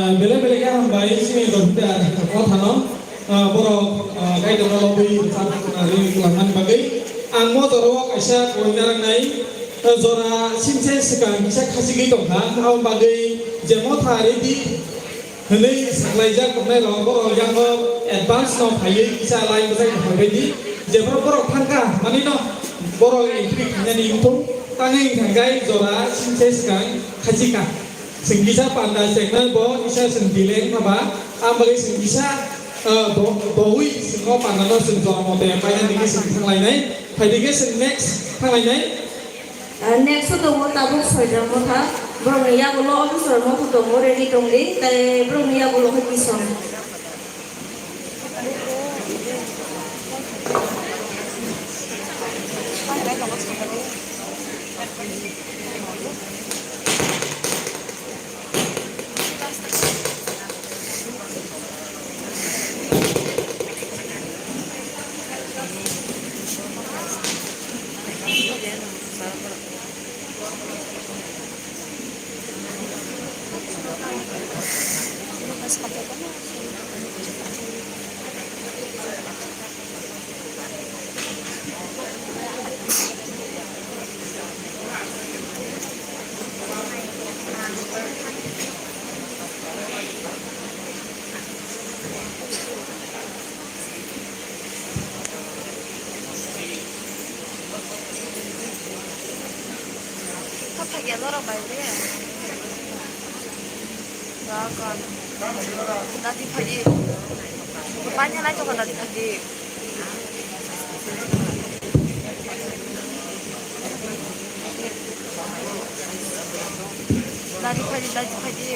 बेले-बेले हामबाय सिनि दंदा कथानो बर' गायदोंना लबै जानानै लांनानै बागै आं मदराव कायसा गयना रांनाय जरा सिनसे सिगां किसा खासिगै दंहा आव बागै जेमो थारिदि हनै साग्लायजा गनाय र बर' यांगो एडभान्स नाव थायो किसा लाइन बजाय थाबायदि जेब्रा बर' थांगा माने न बर' एन्ट्रि खानायनि युथुब ताङै थांगाय जरा सिनसे सिगां खासिका Sengkisa pandai segmen bo bisa sendileng apa ambil sengkisa bawi semua pandai sengkisa mau teh apa yang dikis sengkisa lainnya, hari ini next lainnya. Next itu mau tabuk saja mau ta, belum ya belum bisa mau tu mau ready dongli, tapi belum ya belum bisa. Pakai lorong baik ya. Kan. Nanti pagi. Rupanya lah coba nanti pagi. Nanti pagi.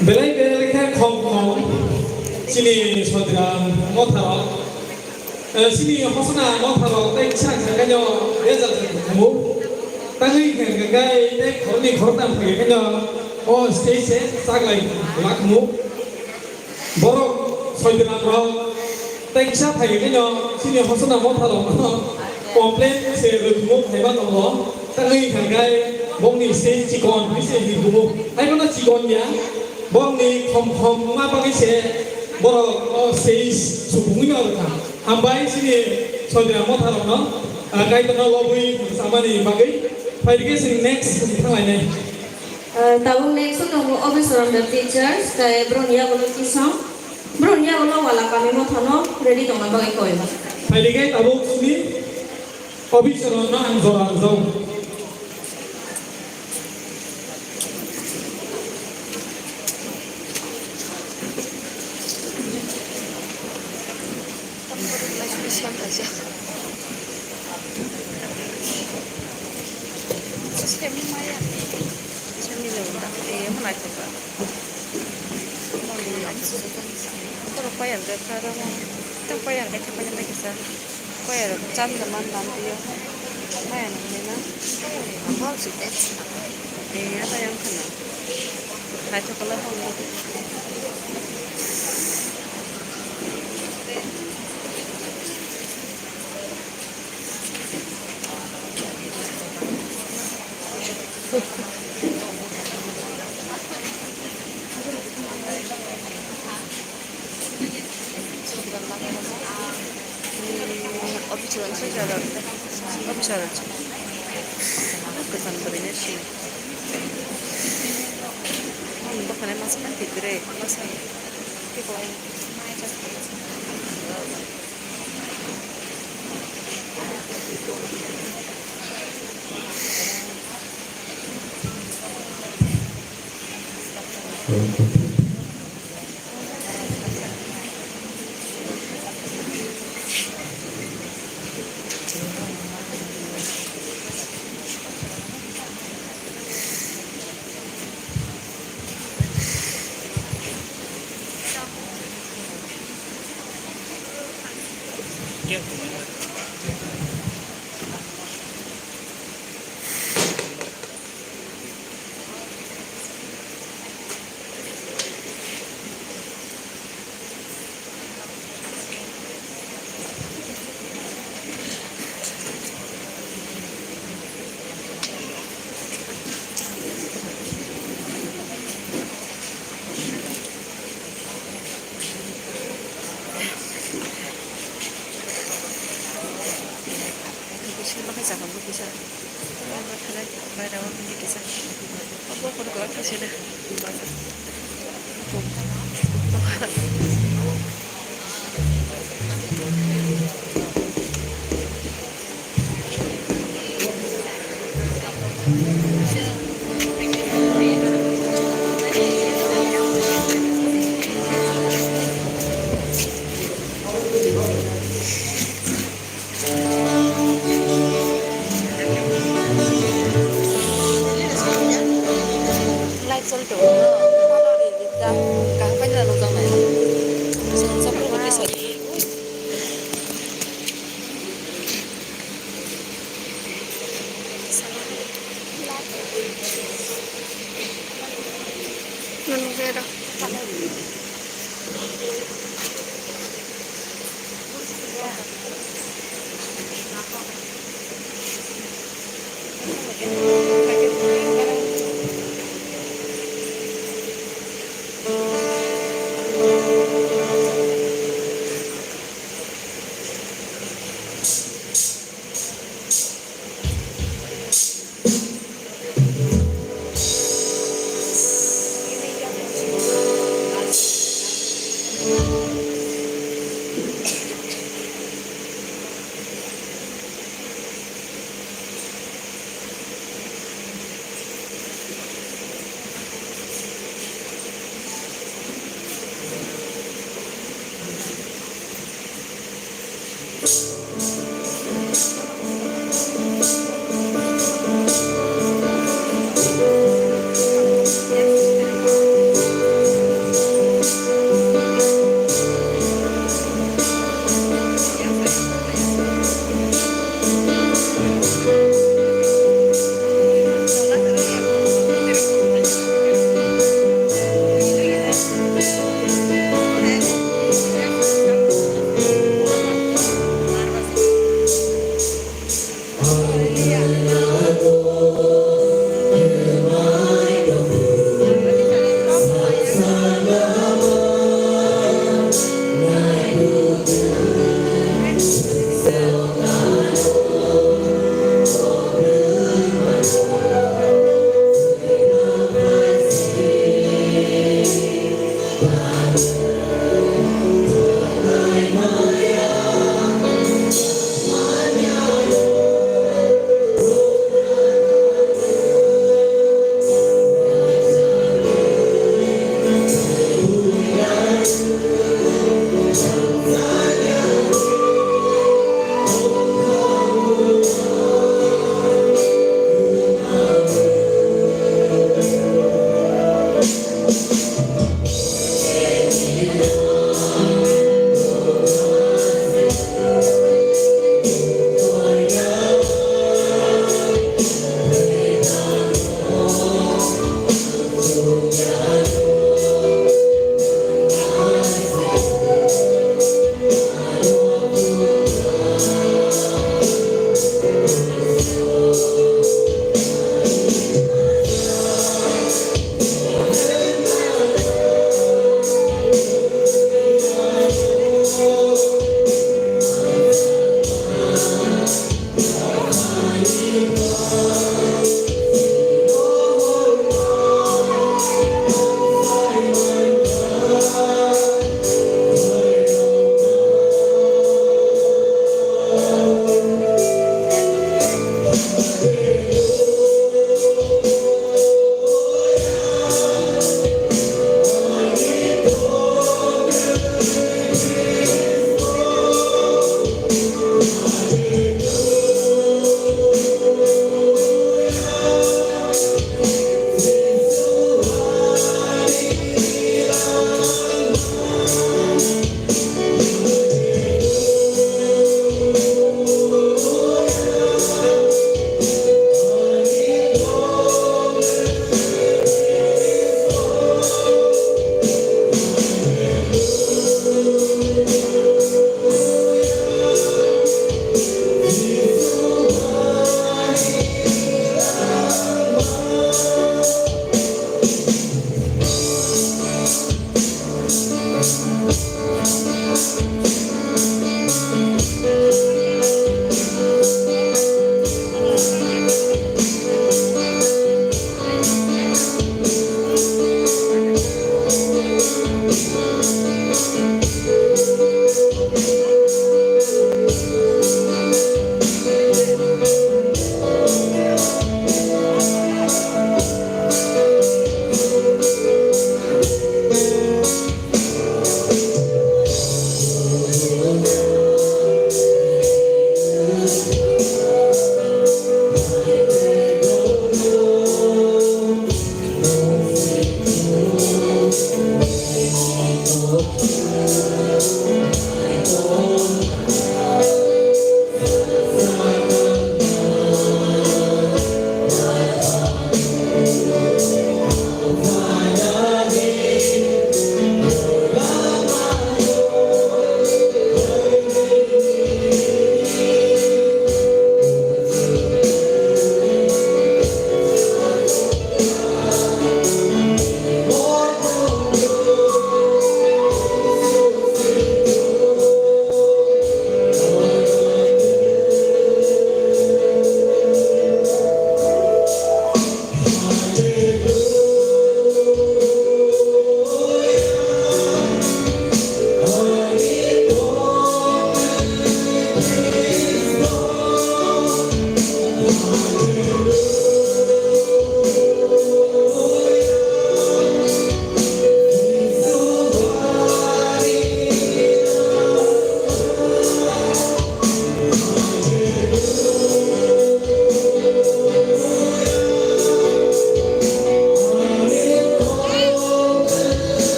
Belai belai kan kong sini saudara motor sini hosna motor tay sang sang kanyo rezal kamu tangi kan gai tay khoni khortam phage kanyo o stage se saglai lakmu borok saudara ro tay sa phage kanyo sini hosna motor komplain se rumu phaiba lo tangi kan gai bongni se chikon ni se rumu ai mana chikon ya bongni khom ma bangi se borok se subungi orang hambai sini saudara motor no gai to lobui samani bagai paige sing next thanglai nei tabung next to go officer of the teachers kay bronya bolo kisam bronya bolo wala kami mo thano ready to bagai koi paige tabuk sini officer no ang zora zau 시험 다시 재미마야 재미는 혼날 거야 머리 안 쓰고 또 빠야 돼 가라고 또 빠야 돼 빠야 돼 기사 빠야 짠만 남디요 빠야 남디나 안 봐도 돼 네, 하다 양크나 나 초콜릿 먹어 어비처럼 쓰자라 어비처럼 그 사람들이 시 뭐 그냥 마스만 비그레 마스 이거 bisa kamu bisa karena pada waktu ini bisa aku perlu ke sini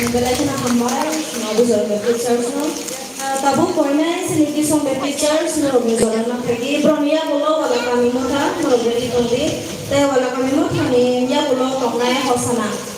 belai kena hambai nabu jalan teachers no tabu koinai seniki song teachers no jalan na pergi bronia bolo wala kami mota no beri tondi te wala kami mota ni ya bolo toknai hosana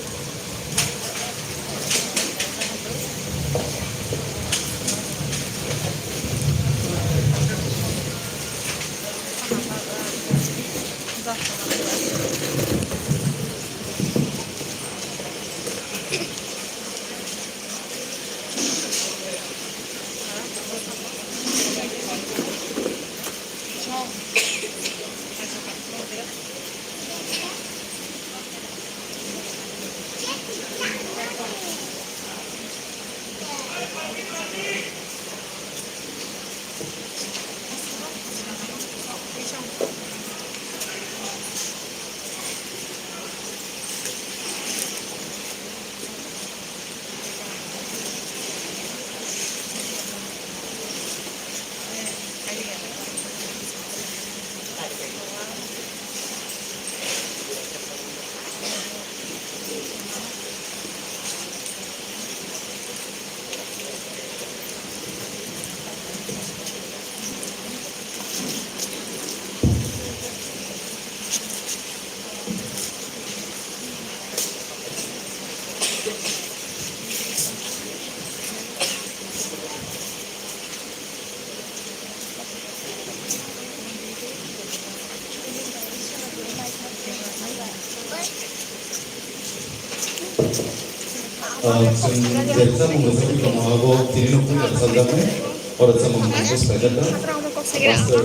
Jadi saya mengucapkan terima kasih diri numpuk yang sangatnya orang sama mengucapkan sebagai master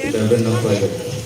Reverend of Private.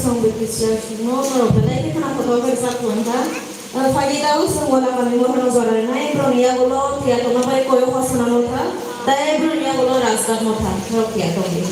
song berpikir semua merupakan ini kenapa kau bersatu anda pagi tahu semua kami mau menozorkan naik Bronia golo tiada nama koyo khasna mota daya Bronia golo rasgat mota rok ya tobi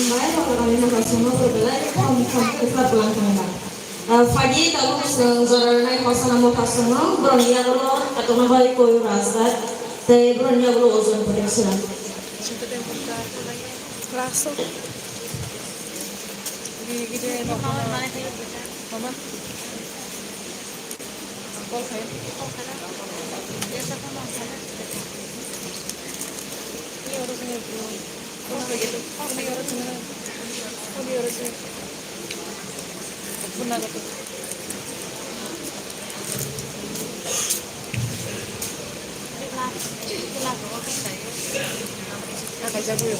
belakang baik, kalau kami makasih berbelai, kita belakang baik. Pagi tahu zoranai pasana mau pasana, bronya kalau atau nabai koyu rasa, teh bronya kalau ozon protection. Lasso. Gede mama. Mama. Kol khay. Biasa ka mo sana. Ini harus ni bro. Kau begitu. Ini harus ni. Ini harus ni. Benar tu. Agak jago ya.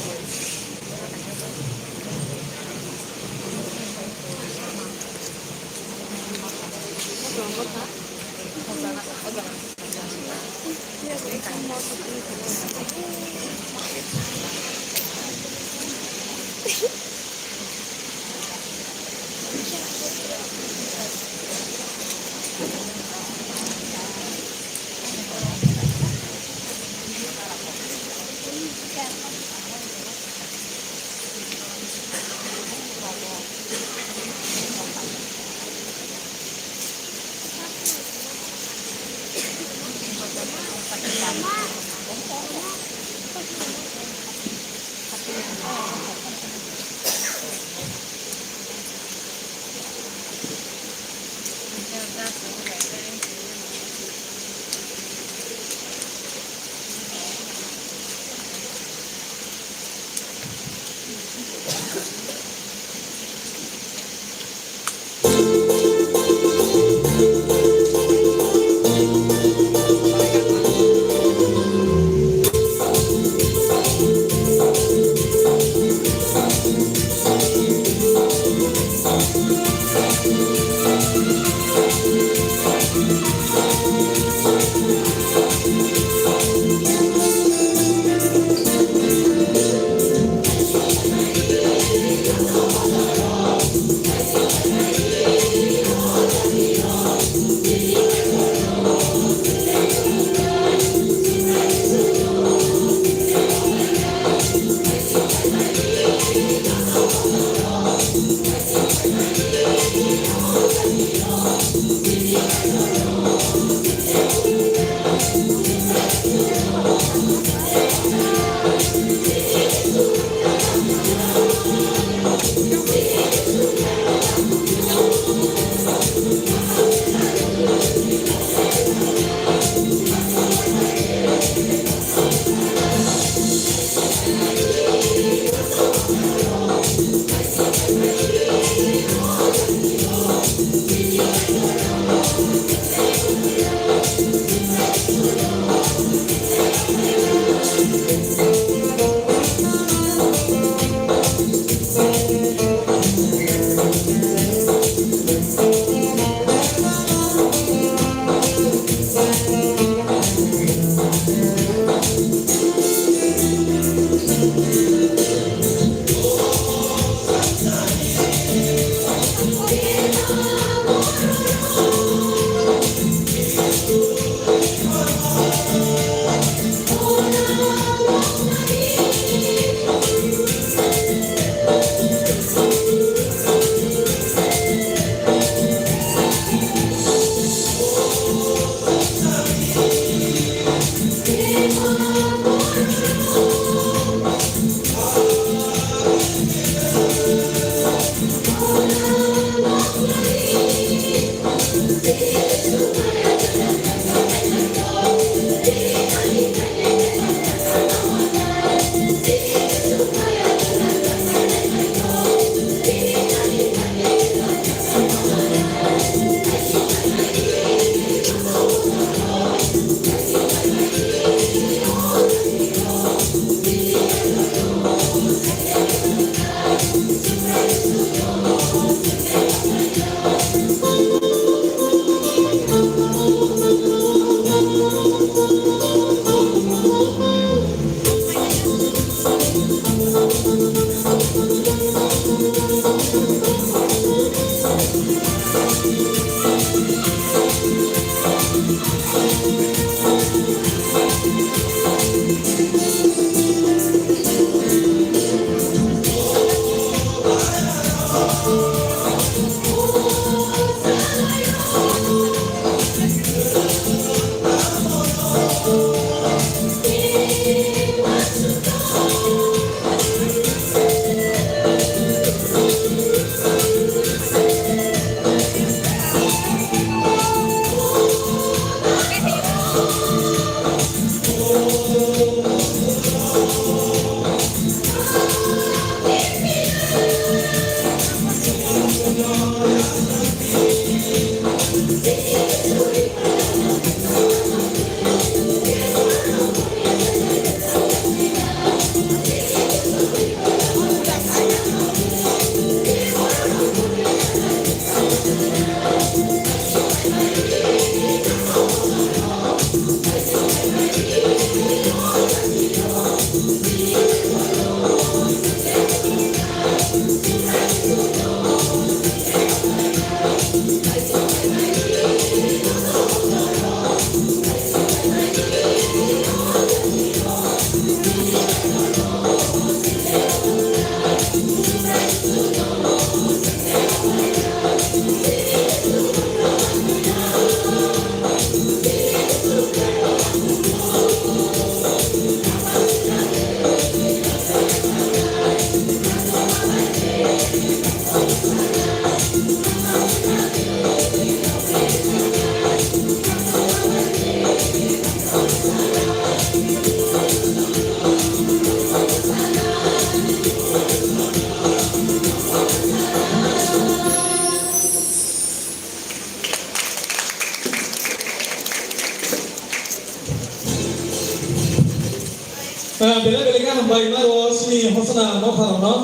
Bela-bela hambai maro sini hosna no karano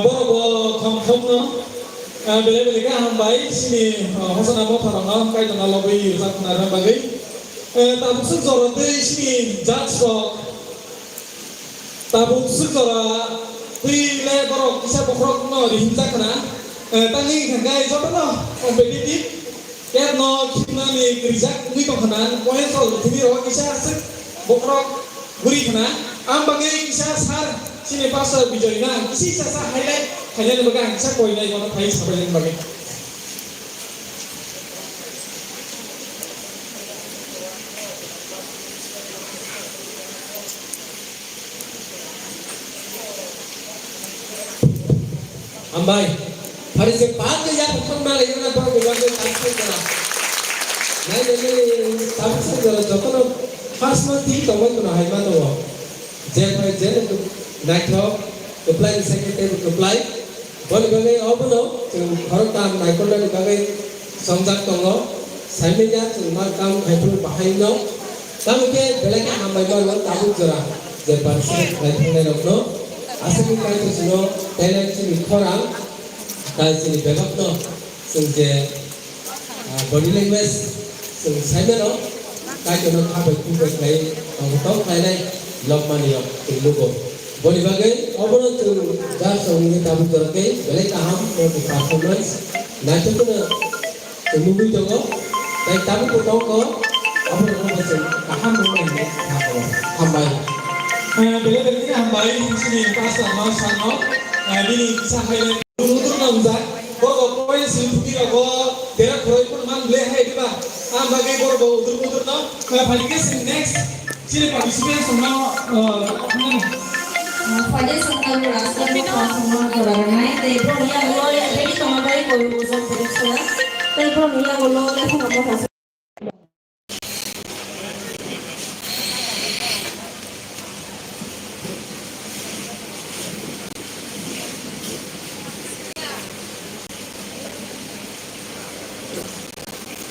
boro khom no bela-bela hambai sini hosna no karano kai dana lobi sakna ram bagai tabuk sejoro dei sini jatso tabuk sejoro dei le boro kisa bokrok no dihinta kana tangi kangkai jodoh no kompetitif ker no kina ni gerijak ni kongkanan kohen sol tini ro kisa sek bokrok guri kana am bagai kisah sar sini pasal bijoy na kisi sasa highlight kalian bagai kisah koi na kono thai sabai bagai ambai hari sepat ya bukan malah yang apa bukan taksi kena nah jadi taksi kalau jokono pas nanti kamu kena hai mana Jeffrey Jen untuk naik apply secretary apply boleh bagai apa no harus tam naik kalau bagai samjak tongo samanya cuma tam itu bahaya no kamu ke belakang hambai baru tahu jera Jeffrey Jen naik no asal kita itu sino talent sini korang dan sini backup no sehingga body language samanya no kayak no kabar kubur kayak tahu kayak Lokman yang logo. Boleh bagai, orang tu dah seorang tabu terkai, boleh kaham untuk performance. Nanti tu na movie tu ko, tapi tabu tu tahu ko, orang macam kaham orang ni hambai. Bela-bela hambai sini pasal no sano, ini kisah highlight dulu na uzak. Boro poin sini ko, terak koroi pun man boleh hai tiba. Bagai boro udur no, balik next. Sini participants semua Fajar sekali rasa semua orang tapi yang lo ya jadi kemarin kalau urusan periksa tapi yang lo ya aku nggak mau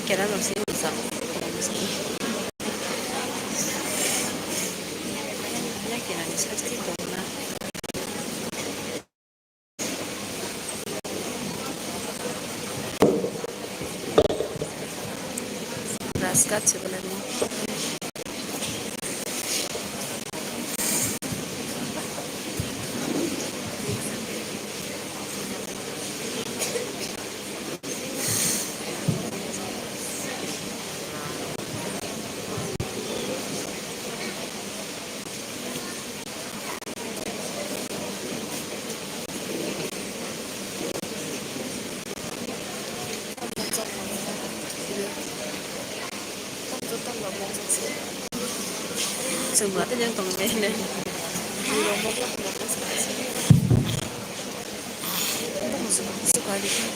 kira masih bisa kira bisa itu nah raskat sebenarnya semua itu yang tongmen suka gitu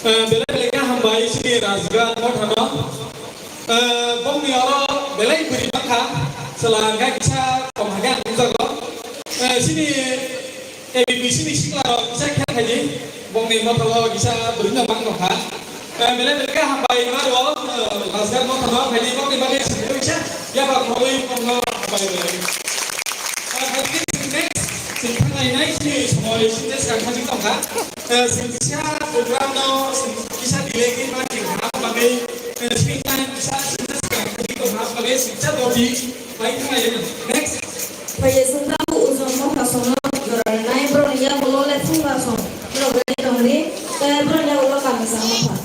Belai hambai sini razga mothano. Bongni oro belai beri bangka selangkai bisa pemahaman jago. Sini ABC ni sikla bisa kaya kaji. Bongni mothano bisa beri nama bangka. Belai hambai maro razga mothano kaji bongni bagi sini bisa. Ya pak koi bongno hambai belai. Kaji next singkang lainnya sini semua sini sekarang kaji bangka. Bisa program no bisa dilegi bagi bagi singkang bisa sini sekarang kaji bangka bagi bisa dobi baik lain next. Bây giờ chúng ta ủ dùng một hạt sống rồi nay bro này giờ bolo lên phun vào sống rồi cái đồng đi cái bro này bolo cầm sang một hạt.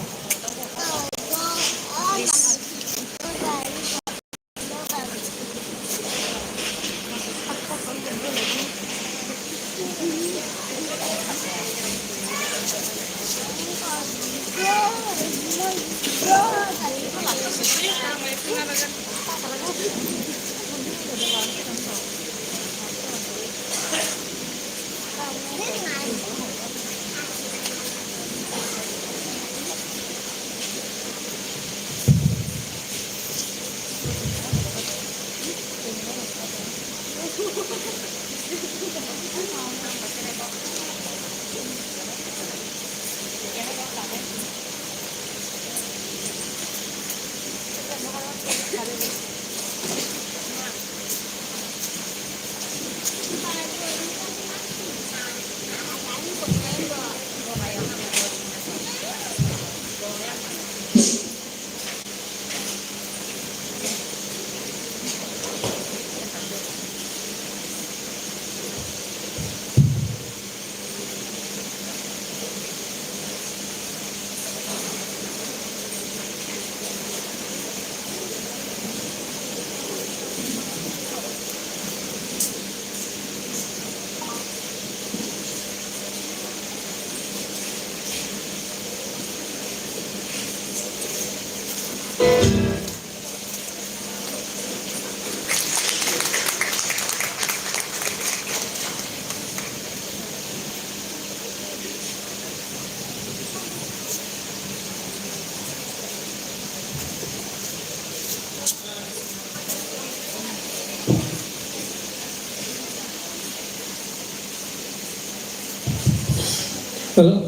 Halo.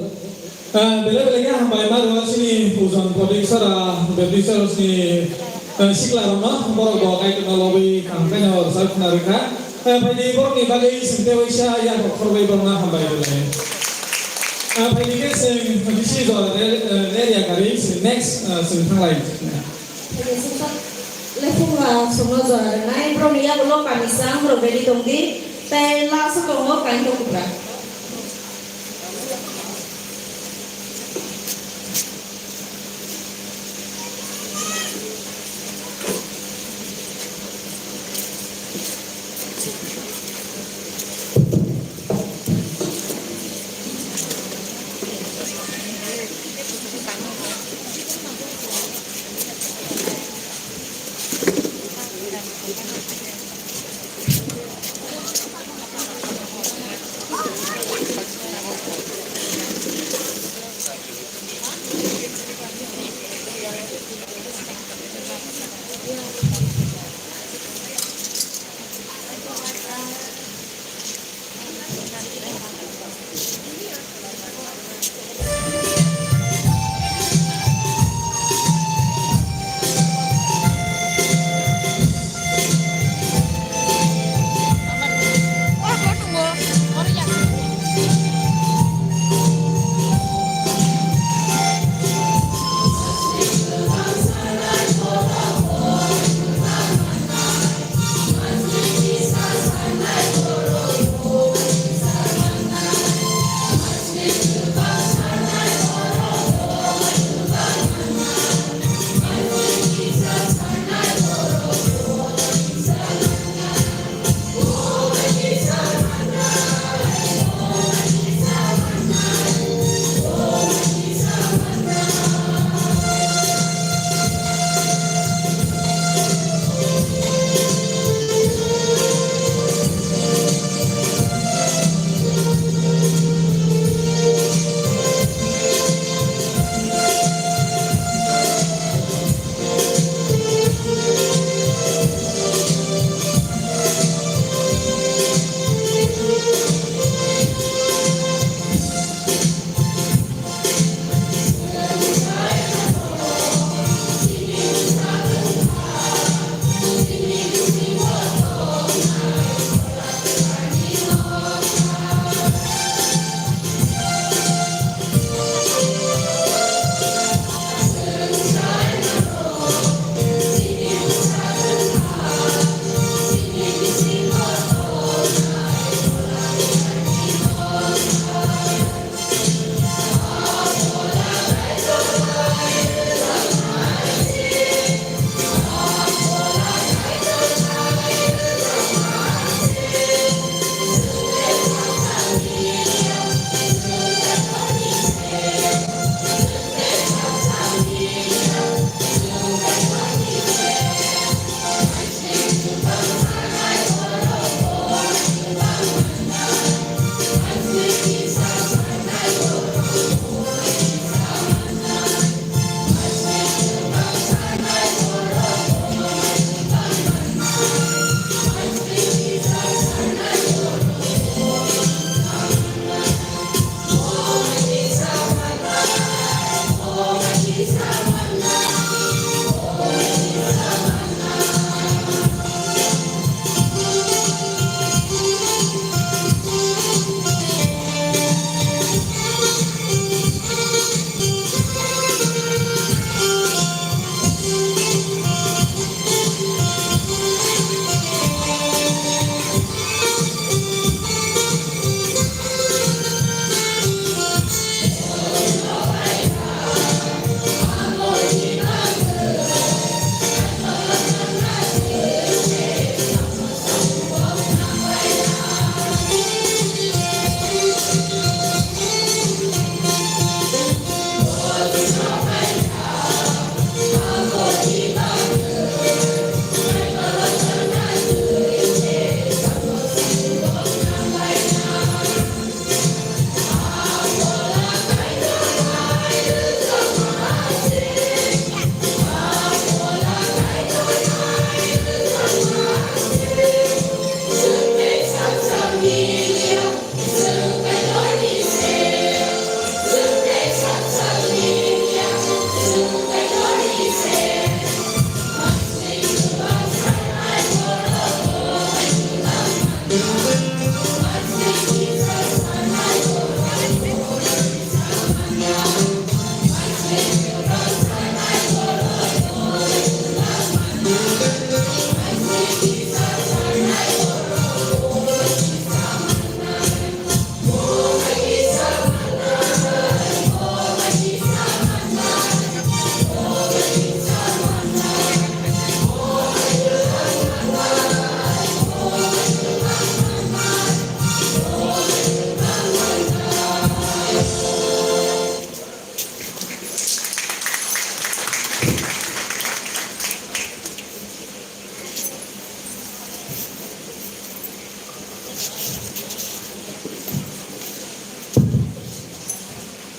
Belai hambai maro sini ujian produser sini sikla rono borok bawa kai kena lobby campaign or self narika. Padi borok ni bagai sinte waisha yang korbai borna hambai belai. Padi ke sing kondisi dor area kari next sing lain. Bây giờ chúng ta lên phun vào sống rồi nay bro này giờ bolo cầm sang rồi về đi đồng đi tay la sắc cầu ngõ cánh của bạn.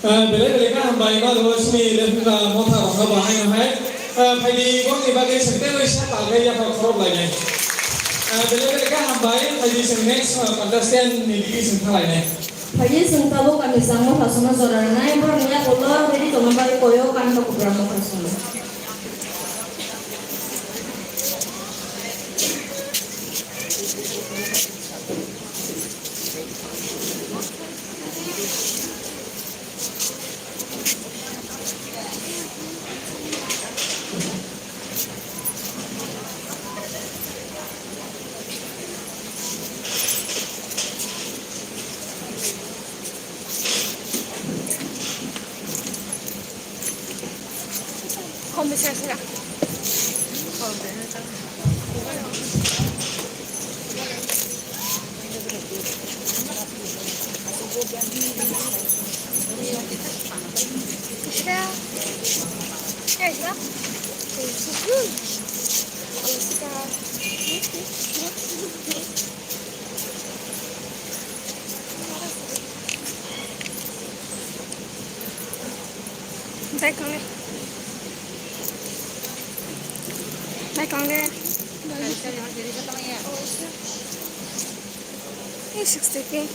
बेलेग हामबाय माधव सिनि लेफुंगा मथा रंगा बाहायनाहाय फायदि गंनि बागै सोंते बैसा बागै जाफा खरब लायनाय बेलेग हामबाय फायदि जों नेक्स्ट कन्टेस्टेन्ट निदि जों थालायनाय Pagi sentabo kami sama pasona zorana yang berniat Allah jadi teman baik koyo kan tak berapa pasona. Không biết xe à? Không biết hết Michelle, hey, yeah, it's so good. Đây con đi. Đây con đi. Hey, 60p.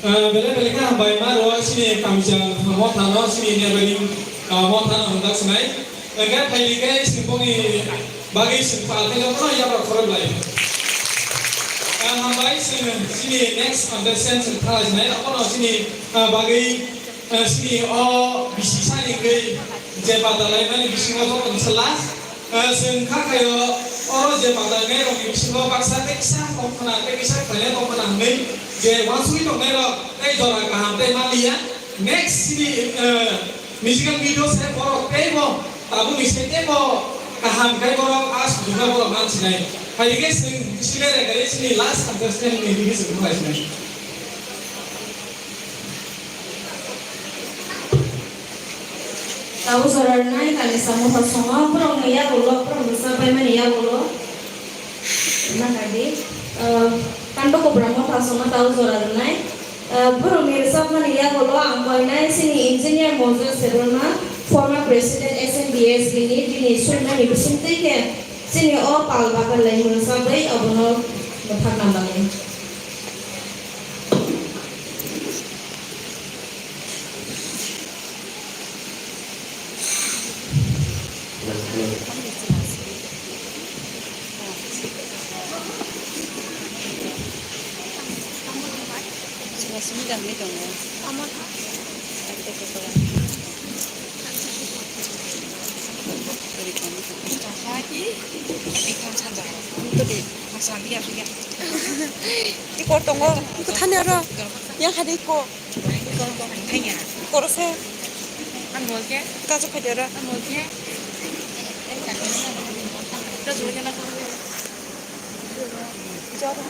बेलेग हामबाय मा र' सिनि कामजों मथानो सिनि नेबरिं मथानो हमदा सिनाय ओंखाय फाइलिखाय सिंखौनि बागै सिं फालथायनो मा याबा खरबलाय हामबाय सिनि नेक्स्ट आन्डारस्टेन्ड सिं थालाजनाय अपनो सिनि बागै सिनि अ बिसि सानिखै जे बादालायनाय बिसिङाव ओनसोला जों खाखायो अर जे बादालायनाय रं बिसिङाव बाक्सा टेक्सा कम्पाना टेक्सा खायनाय कम्पाना हनै जे वासुइ दंनाय र' दै जरा गाहाम दै मालिया नेक्स्ट सिनि मिजिगां भिडिअ से बर' टेबो ताबु मिसे टेबो गाहाम गाय बर' आस दुगा बर' मानसिनाय फाइगे जों सिले रेगारि सिनि लास्ट आन्डारस्टेन्ड नि गेजेरजों फरायनाय tahu sorarnai kali sama sama perong ya bolo perong sampai mana ya bolo nah tadi kanto ko brahma sama tahu sorarnai perong mirsa mana ya bolo amboinai sini engineer Moses Serona former president SNBS gini sunna ni bisinti ke sini oh pal bakal lain mirsa bayi abono bapak nambangin Semidang ni dong. Amat. Ada keperluan. Dari kami tu. Lagi. Ikan sadar. Itu di masalah dia. Iko tunggu. Iko tanya ro. Yang ada iko. Iko tanya. Iko rasa. Ambil ke? Kazu kadera. Ambil ke? Kazu kadera. Jauh.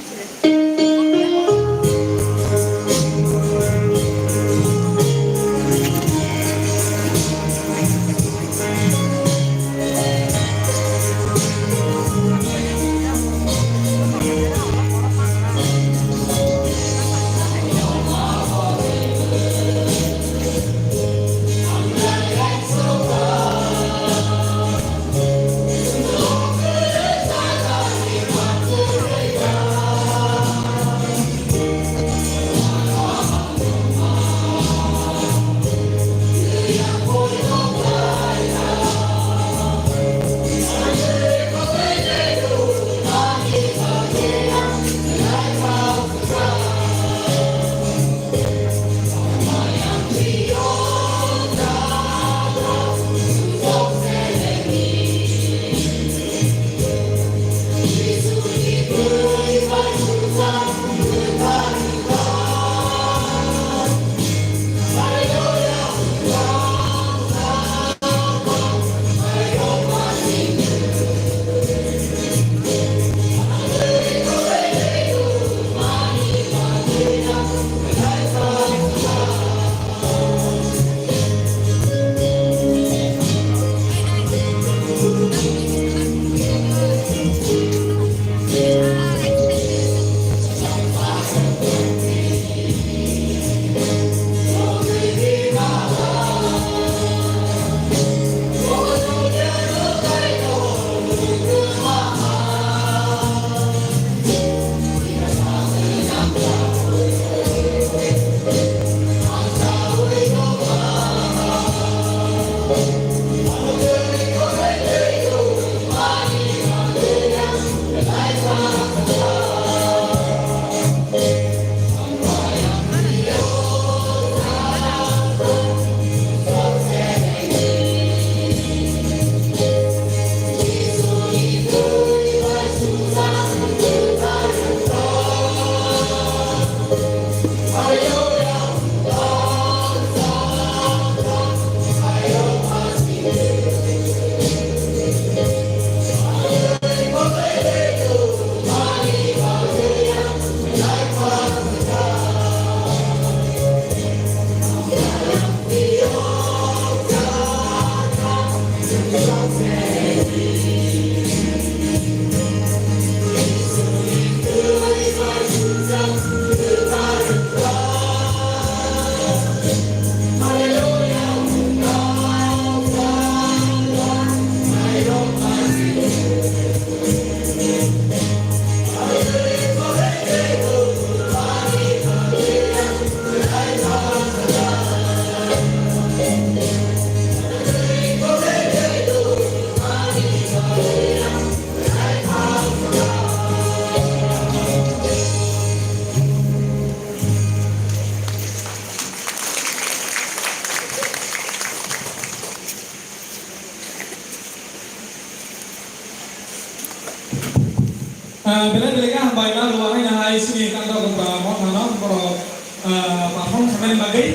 hong sampai bagai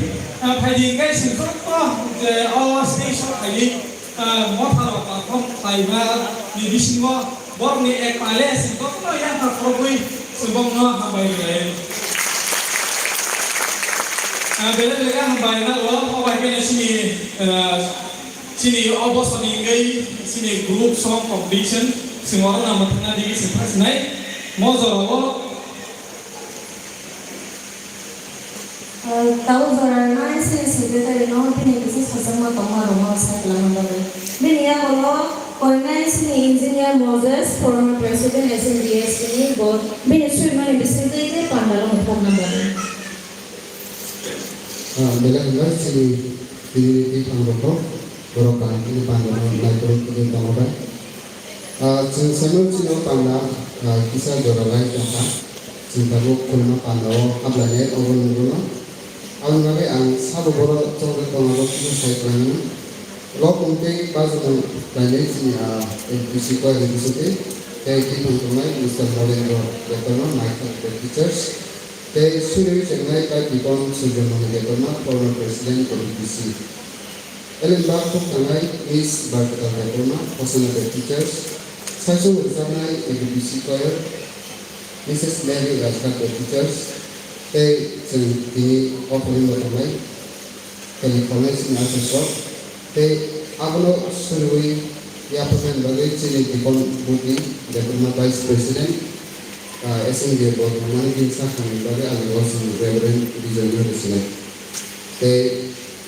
Pagi singkong je station pagi mau taruh platform taiba di sini bor ni pale singkong yang terprobui sebab hambai lain. Bela-bela hambai na lo hambai kena sini obos meninggai sini group song competition semua orang nama tengah di sini naik mau zoro tahu zorana sih sekretari nomor ini bisnis bersama tomar saya telah membantu. Bini ya kalau organize ini engineer Moses, former president SNDS ini board. Bini sudah mana bisnis itu pandang untuk membantu. Bela enggak sih di panggung berokan ini pandang lagi untuk tomar. Sebelum sih pandang kisah zorai apa? Sebelum kulma pandang abalnya orang Ang nabi ang sabo boro tawag ko ng saya plan lo kunti bazo ng planning niya FBC ko FBC kaya kitong tumay Mr. Molendo Gatono Michael Teachers kaya suri cengay kay kitong sujono Gatono former president of FBC Ellen Bakto tangay Miss Barkata Gatono personal teachers saso usanay FBC ko Mrs. Mary Raskar Teachers ini offering bermain California sini asal ablo survey ya pemain bagai sini di budi dan vice president SNG board mana bisa kami bagai algoritma reverend di jalur di sini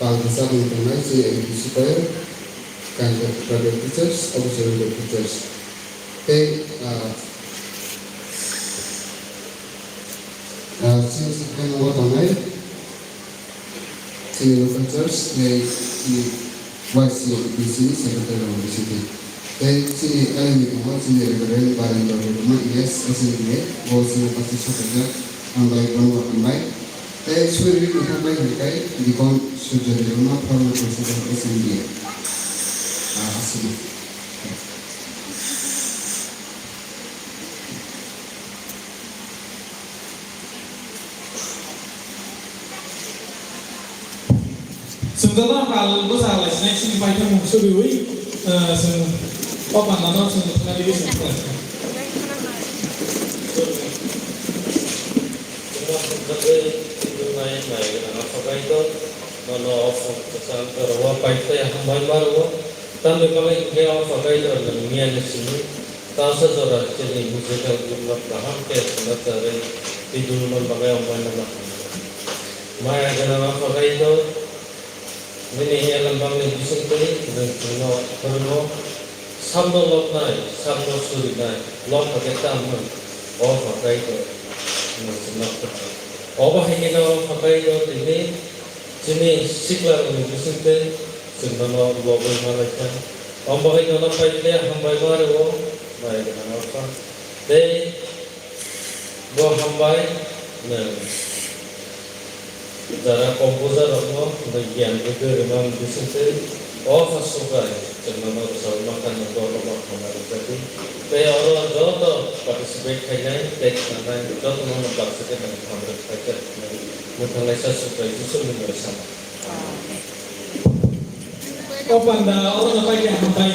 bangsa mengenai sini MPC player kan private teachers observer teachers since I'm not on it, senior officers, they vice BC, secretary of the city. They see enemy of senior reverend by the government, yes, SNDA, was in the position of and by one work and by. They should be become by the guy, the con should the Roma former president of SNDA. Sebenarnya kalau besar lah, snack sini pakai musuh dulu, apa nama tengah di sini. Ini yang lambang yang disebut dengan perlu sambil loknai, sambil surinai, lok pakai taman, pakai itu, sebenarnya. Ini kalau pakai itu ini siklar yang disebut sebenarnya global Malaysia. Pakai itu pakai dia hambai baru, baik dengan apa? Hambai, Jara komposer apa, bagian itu memang disebut sukai, karena bersama makan atau apa jadi. Tapi orang jodoh participate kayaknya, karena jodoh memang participate dengan hampir saja. Malaysia sukai itu semua sama. Apa anda orang apa yang hambai?